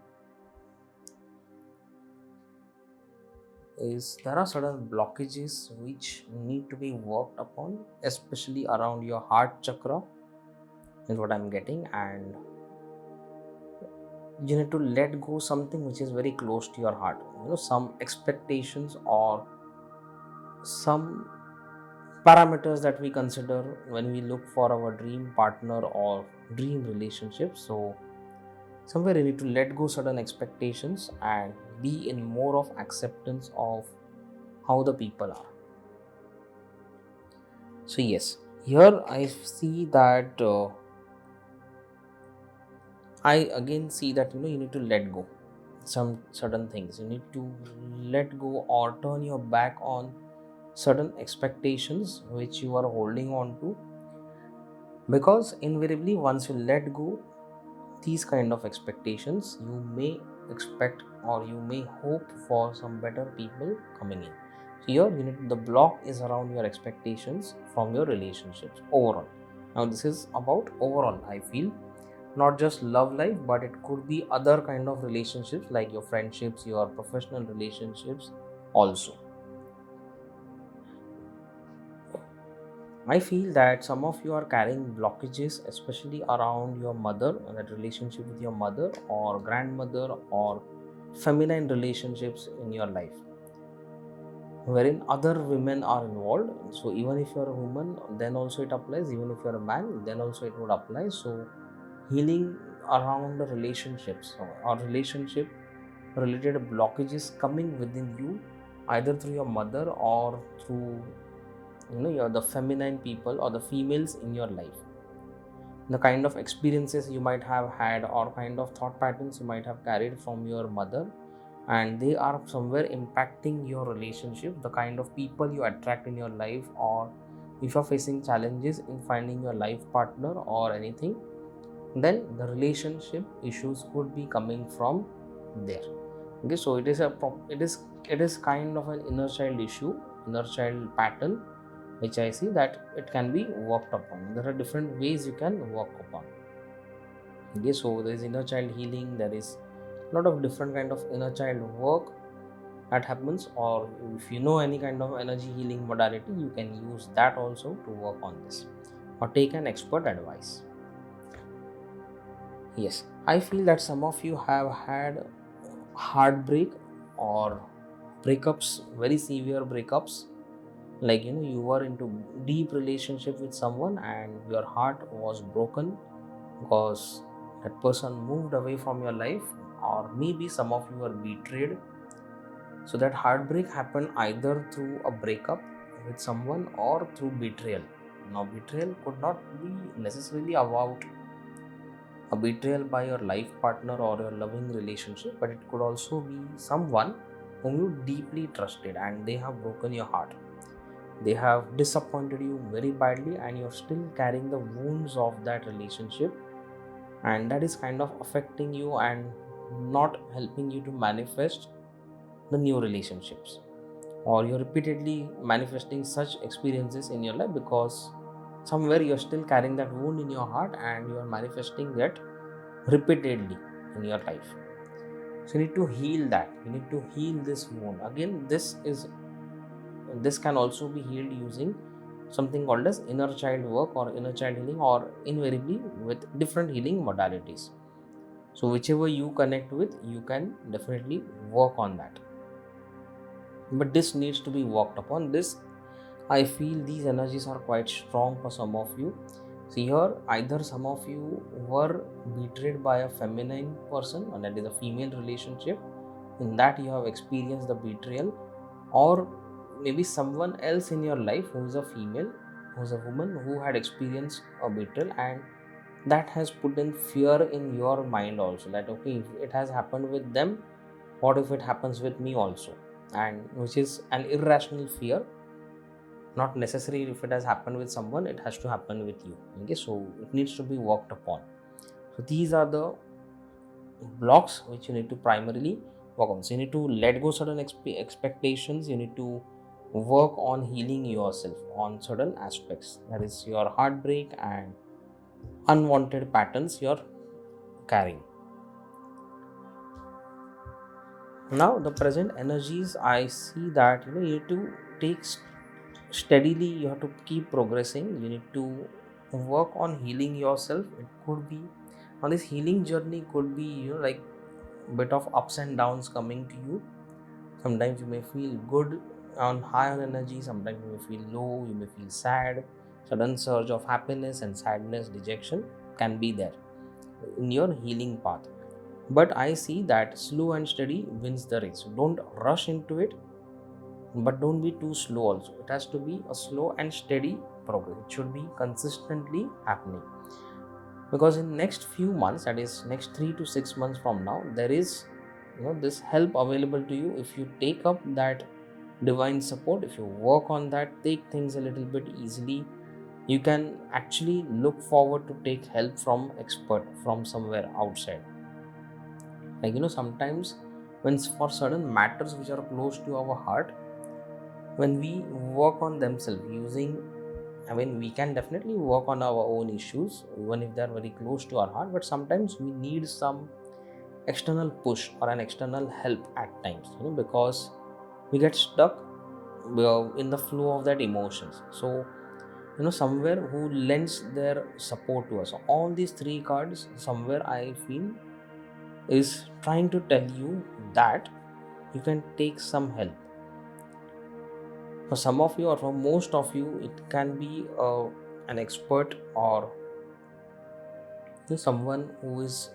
is there are certain blockages which need to be worked upon, especially around your heart chakra is what I'm getting. And you need to let go something which is very close to your heart, some expectations or some parameters that we consider when we look for our dream partner or dream relationship. So somewhere you need to let go certain expectations and be in more of acceptance of how the people are. So yes, here I see that I again see that you need to let go some certain things. You need to let go or turn your back on certain expectations which you are holding on to, because invariably once you let go these kind of expectations, you may expect or you may hope for some better people coming in. So here the block is around your expectations from your relationships overall. Now this is about overall, I feel, not just love life, but it could be other kind of relationships like your friendships, your professional relationships also. I feel that some of you are carrying blockages, especially around your mother, that relationship with your mother or grandmother or feminine relationships in your life, wherein other women are involved. So even if you're a woman, then also it applies. Even if you're a man, then also it would apply. So healing around the relationships or relationship related blockages coming within you, either through your mother or through you're the feminine people or the females in your life, the kind of experiences you might have had or kind of thought patterns you might have carried from your mother, and they are somewhere impacting your relationship, the kind of people you attract in your life, or if you're facing challenges in finding your life partner or anything, then the relationship issues could be coming from there. Okay, so it is kind of an inner child issue, inner child pattern, which I see that it can be worked upon. There are different ways you can work upon. Okay, so there is inner child healing. There is a lot of different kind of inner child work that happens. Or if you know any kind of energy healing modality, you can use that also to work on this, or take an expert advice. Yes, I feel that some of you have had heartbreak or breakups, very severe breakups, like you were into deep relationship with someone and your heart was broken because that person moved away from your life, or maybe some of you were betrayed. So that heartbreak happened either through a breakup with someone or through betrayal. Now betrayal could not be necessarily about a betrayal by your life partner or your loving relationship, but it could also be someone whom you deeply trusted and they have broken your heart. They have disappointed you very badly and you're still carrying the wounds of that relationship, and that is kind of affecting you and not helping you to manifest the new relationships, or you're repeatedly manifesting such experiences in your life because somewhere you're still carrying that wound in your heart and you're manifesting that repeatedly in your life. So you need to heal that. You need to heal this wound. Again, this can also be healed using something called as inner child work or inner child healing, or invariably with different healing modalities. So whichever you connect with, you can definitely work on that, but this needs to be worked upon. This, I feel, these energies are quite strong for some of you. See here, either some of you were betrayed by a feminine person, and that is a female relationship, in that you have experienced the betrayal, or maybe someone else in your life who is a female, who is a woman who had experienced a betrayal, and that has put in fear in your mind also, that okay, if it has happened with them, what if it happens with me also, and which is an irrational fear. Not necessary, if it has happened with someone, it has to happen with you. Okay, so it needs to be worked upon. So these are the blocks which you need to primarily work on. So you need to let go certain expectations. You need to work on healing yourself on certain aspects, that is your heartbreak and unwanted patterns you're carrying. Now the present energies, I see that you need to take steadily, you have to keep progressing. You need to work on healing yourself. It could be on this healing journey, could be like bit of ups and downs coming to you. Sometimes you may feel good on high on energy, sometimes you may feel low, you may feel sad. Sudden surge of happiness and sadness, dejection can be there in your healing path. But I see that slow and steady wins the race. So don't rush into it, but don't be too slow also. It has to be a slow and steady progress. It should be consistently happening, because in next few months, that is next 3 to 6 months from now, there is this help available to you. If you take up that divine support, if you work on that, take things a little bit easily, you can actually look forward to take help from expert from somewhere outside. Like sometimes when for certain matters which are close to our heart, when we work on themselves using, we can definitely work on our own issues even if they are very close to our heart, but sometimes we need some external push or an external help at times, because we get stuck in the flow of that emotions. So somewhere who lends their support to us. So all these three cards somewhere I feel is trying to tell you that you can take some help. For some of you or for most of you, it can be an expert or someone who is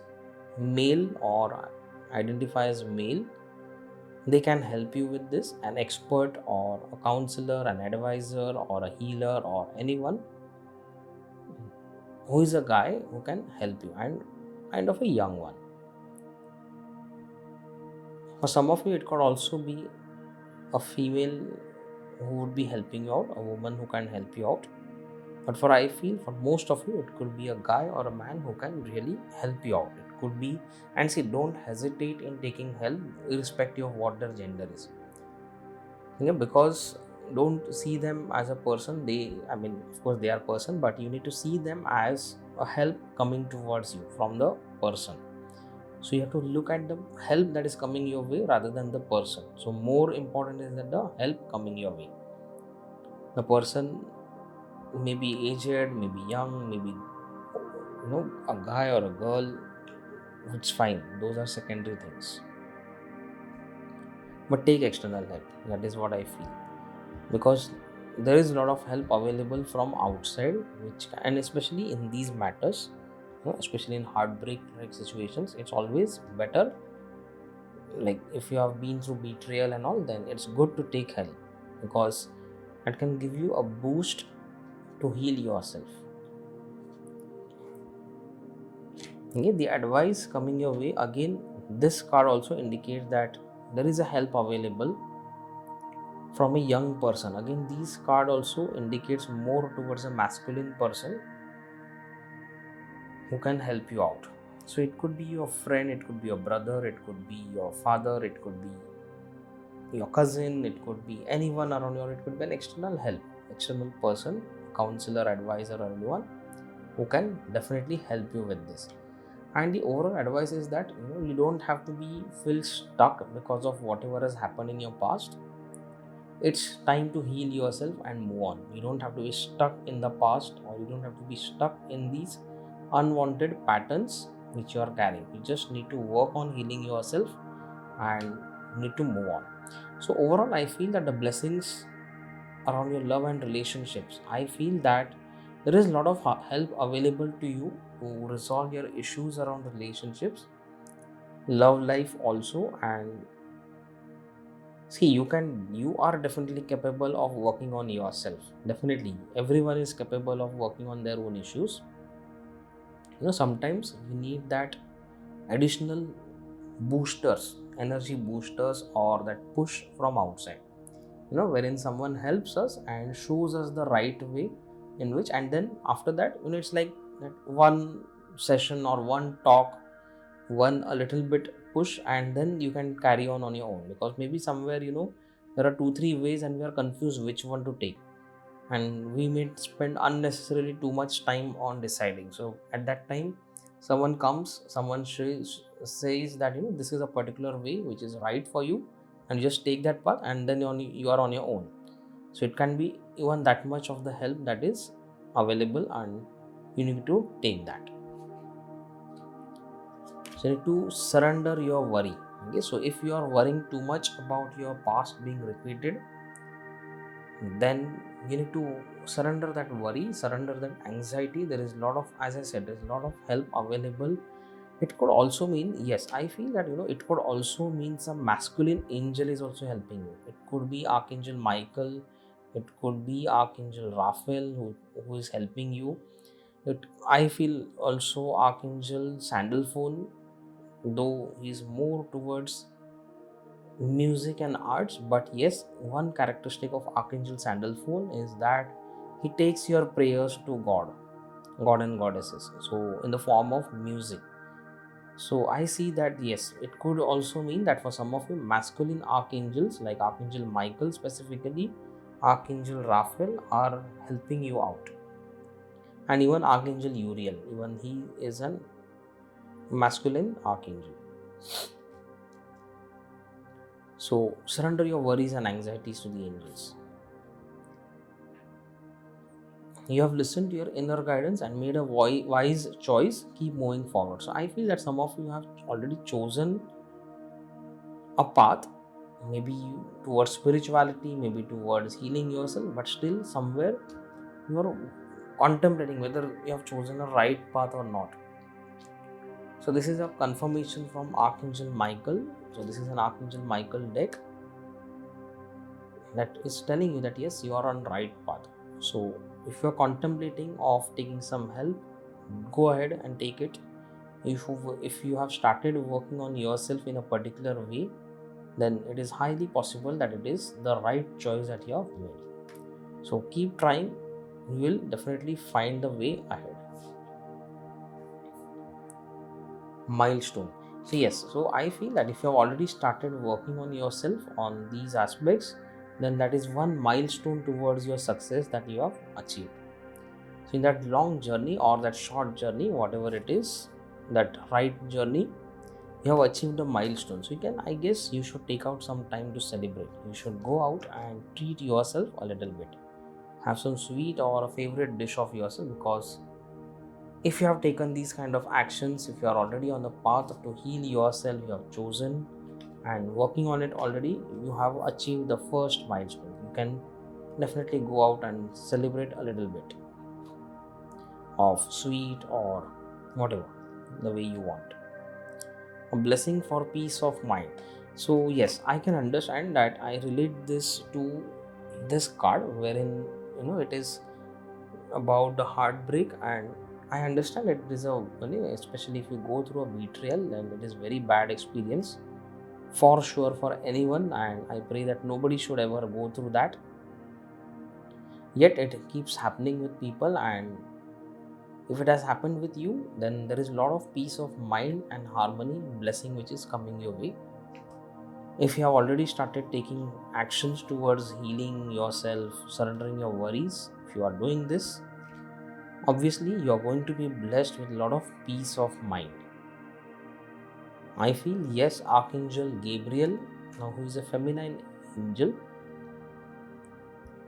male or identify as male. They can help you with this. An expert or a counselor, an advisor or a healer, or anyone who is a guy who can help you, and kind of a young one. For some of you, it could also be a female who would be helping you out, a woman who can help you out. But I feel for most of you, it could be a guy or a man who can really help you out. It could be, and see, don't hesitate in taking help irrespective of what their gender is. Because don't see them as a person. Of course they are person, but you need to see them as a help coming towards you from the person. So you have to look at the help that is coming your way rather than the person. So more important is that the help coming your way. The person may be aged, maybe young, maybe a guy or a girl. It's fine. Those are secondary things. But take external help. That is what I feel. Because there is a lot of help available from outside, and especially in these matters, especially in heartbreak like situations, it's always better. Like if you have been through betrayal and all, then it's good to take help, because it can give you a boost to heal yourself. The advice coming your way, again, this card also indicates that there is a help available from a young person. Again, this card also indicates more towards a masculine person who can help you out. So it could be your friend, it could be your brother, it could be your father, it could be your cousin, it could be anyone around you, or it could be an external help, external person, counselor, advisor, or anyone who can definitely help you with this. And the overall advice is that you don't have to feel stuck because of whatever has happened in your past. It's time to heal yourself and move on. You don't have to be stuck in the past, or you don't have to be stuck in these unwanted patterns which you are carrying. You just need to work on healing yourself and need to move on. So overall, I feel that the blessings around your love and relationships, I feel that there is a lot of help available to you to resolve your issues around relationships, love life also. And see, you are definitely capable of working on yourself. Definitely everyone is capable of working on their own issues. Sometimes we need that additional boosters, energy boosters, or that push from outside, wherein someone helps us and shows us the right way in which, and then after that, it's like that one session or one talk, one a little bit push, and then you can carry on your own. Because maybe somewhere there are 2-3 ways and we are confused which one to take, and we may spend unnecessarily too much time on deciding. So at that time, someone comes, someone says that this is a particular way which is right for you, and you just take that path, and then you are on your own. So it can be even that much of the help that is available, and you need to take that. So you need to surrender your worry. Okay, so if you are worrying too much about your past being repeated, then you need to surrender that worry, surrender that anxiety. There is a lot of, as I said, there is a lot of help available. It could also mean, yes, I feel that it could also mean some masculine angel is also helping you. It could be Archangel Michael, it could be Archangel Raphael who is helping you. I feel also Archangel Sandalphon, though he's more towards music and arts. But yes, one characteristic of Archangel Sandalphon is that he takes your prayers to God and goddesses, so in the form of music. So I see that yes, it could also mean that for some of you, masculine archangels like Archangel Michael specifically, Archangel Raphael are helping you out, and even Archangel Uriel, even he is an masculine archangel. So surrender your worries and anxieties to the angels. You have listened to your inner guidance and made a wise choice. Keep moving forward. So I feel that some of you have already chosen a path, maybe towards spirituality, maybe towards healing yourself, but still somewhere you are contemplating whether you have chosen a right path or not. So this is a confirmation from Archangel Michael. So this is an Archangel Michael deck that is telling you that yes, you are on right path. So if you are contemplating of taking some help, go ahead and take it. If you have started working on yourself in a particular way, then it is highly possible that it is the right choice that you have made. So keep trying, you will definitely find the way ahead. Milestone. So yes, so I feel that if you have already started working on yourself on these aspects, then that is one milestone towards your success that you have achieved. So in that long journey or that short journey, whatever it is, that right journey, you have achieved a milestone. So I guess you should take out some time to celebrate. You should go out and treat yourself a little bit. Have some sweet or a favorite dish of yourself, because if you have taken these kind of actions, if you are already on the path to heal yourself, you have chosen and working on it already, you have achieved the first milestone. You can definitely go out and celebrate a little bit of sweet or whatever, the way you want. A blessing for peace of mind. So yes, I can understand that. I relate this to this card wherein it is about the heartbreak, and I understand it is especially if you go through a betrayal, then it is very bad experience for sure for anyone, and I pray that nobody should ever go through that. Yet it keeps happening with people, and if it has happened with you, then there is a lot of peace of mind and harmony, blessing which is coming your way. If you have already started taking actions towards healing yourself, surrendering your worries, if you are doing this, obviously you are going to be blessed with a lot of peace of mind. I feel yes, Archangel Gabriel, now who is a feminine angel,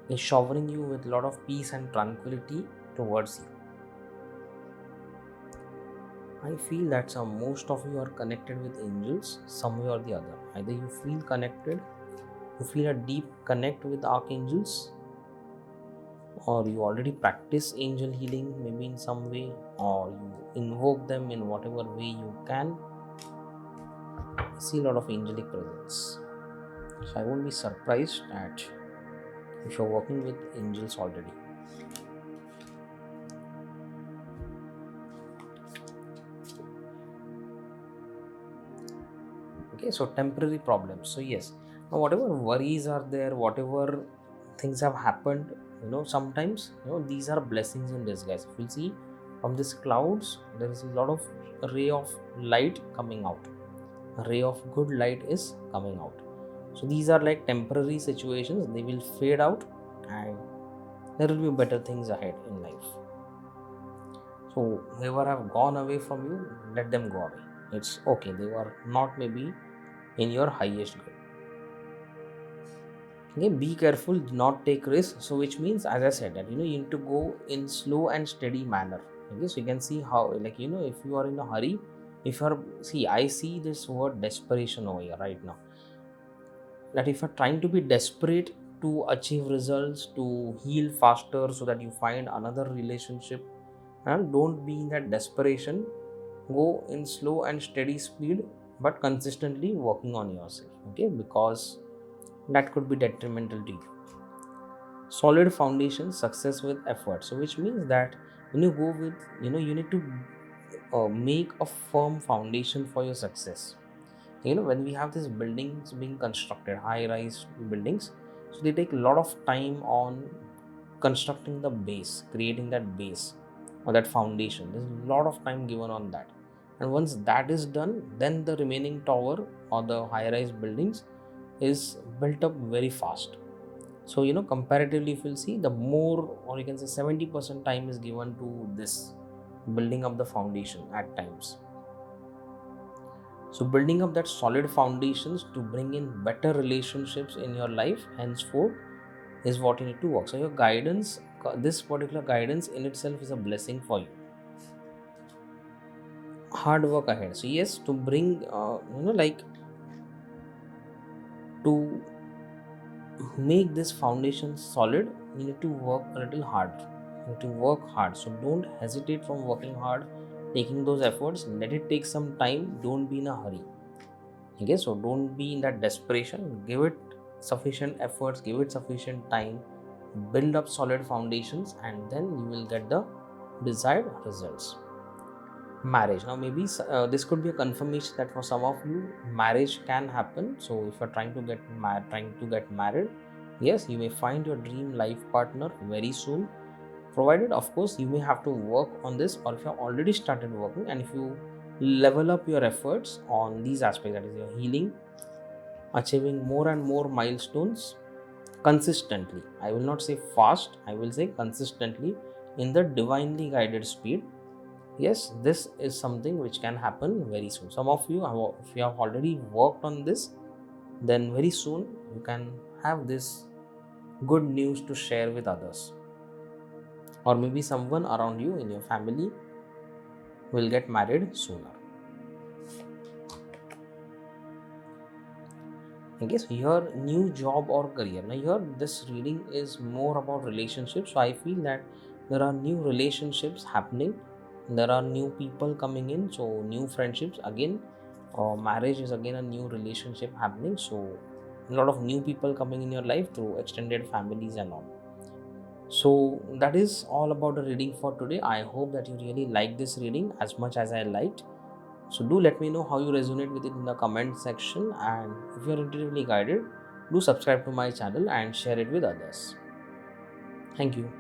is showering you with a lot of peace and tranquility towards you. I feel that most of you are connected with angels some way or the other. Either you feel connected, you feel a deep connect with archangels, or you already practice angel healing maybe in some way, or you invoke them in whatever way you can. I see a lot of angelic presence. So I won't be surprised that if you're working with angels already. Okay, so temporary problems. So yes, now whatever worries are there, whatever things have happened, sometimes these are blessings in disguise. If you see from these clouds, there is a lot of ray of light coming out. A ray of good light is coming out. So these are like temporary situations. They will fade out, and there will be better things ahead in life. So whoever have gone away from you, let them go away. It's okay. They were not maybe in your highest good. Okay, be careful, do not take risks. So which means, as I said, that you need to go in slow and steady manner. Okay, so you can see how, like, if you are in a hurry, if you're, see, I see this word desperation over here right now, that if you're trying to be desperate to achieve results, to heal faster so that you find another relationship, and don't be in that desperation. Go in slow and steady speed, but consistently working on yourself, okay, because that could be detrimental to you. Solid foundation, success with effort. So which means that when you go with, you need to make a firm foundation for your success. When we have these buildings being constructed, high rise buildings, so they take a lot of time on constructing the base, creating that base or that foundation. There's a lot of time given on that, and once that is done, then the remaining tower or the high rise buildings is built up very fast. So comparatively, if you'll see, the more, or you can say 70% time is given to this building up the foundation at times. So building up that solid foundations to bring in better relationships in your life henceforth is what you need to work. So your guidance, this particular guidance in itself is a blessing for you. Hard work ahead. So yes, to bring like, to make this foundation solid, you need to work a little harder. You need to work hard. So don't hesitate from working hard, taking those efforts. Let it take some time. Don't be in a hurry. Okay, so don't be in that desperation. Give it sufficient efforts, give it sufficient time, build up solid foundations, and then you will get the desired results. Marriage. Now maybe this could be a confirmation that for some of you, marriage can happen. So if you're trying to get married, yes, you may find your dream life partner very soon, provided of course you may have to work on this, or if you have already started working, and if you level up your efforts on these aspects, that is your healing, achieving more and more milestones consistently. I will not say fast, I will say consistently, in the divinely guided speed. Yes, this is something which can happen very soon. Some of you, if you have already worked on this, then very soon you can have this good news to share with others, or maybe someone around you in your family will get married sooner. Okay, so here, new job or career. Now here, this reading is more about relationships. So I feel that there are new relationships happening, there are new people coming in, so new friendships again. Marriage is again a new relationship happening, so a lot of new people coming in your life through extended families and all. So that is all about the reading for today. I hope that you really like this reading as much as I liked. So do let me know how you resonate with it in the comment section, and if you are intuitively guided, do subscribe to my channel and share it with others. Thank you.